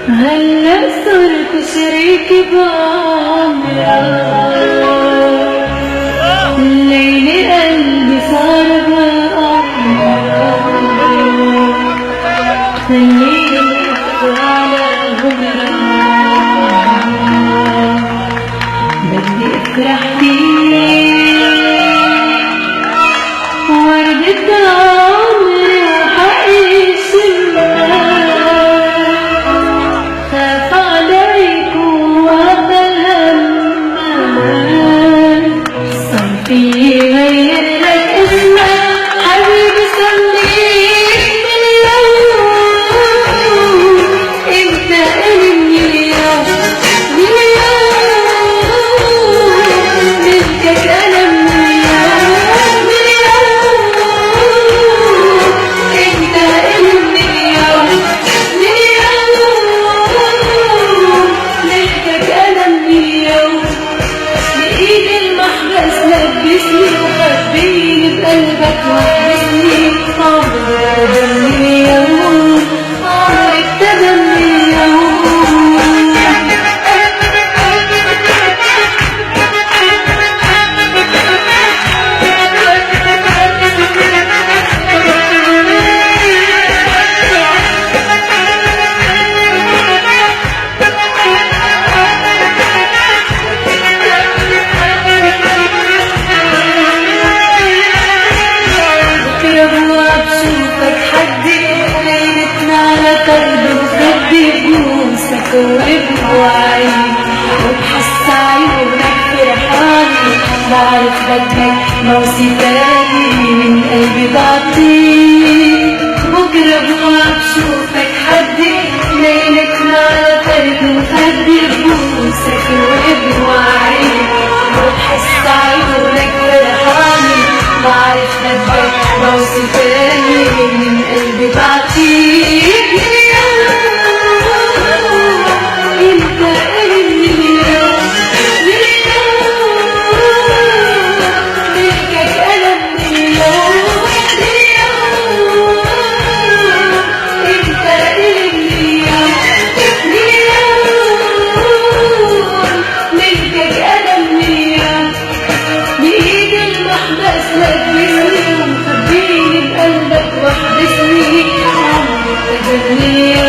هلا صرت شريكي بعمرك، الليل قلبي صار بأمرك، خليني أفكر على عمرك، بدي أفرح فيك وردة عمري وحقي يغير لك اسمك حبيبي، سميك من اليوم انت إلي اليوم، من اليوم ملكك انا، من اليوم من اليوم انت إلي اليوم، من اليوم ملكك انا، من اليوم بإيد المحبس لبسني وخبيني بقلبك وحبسني، عمري ابتدى من اليوم، عمري ابتدى من اليوم. وبوعي وبحس عيونك فرحاني، بعرف بدك موسي تاني من قلبي بعطيك، بكرة بوعى بشوفك حدي، ليلك على فرد وخدي ببوسك وبوعي وبحس عيونك فرحاني، بعرف بدك موسي تاني من قلبي بعطيك، وحبسني عمري ابتدى من اليوم.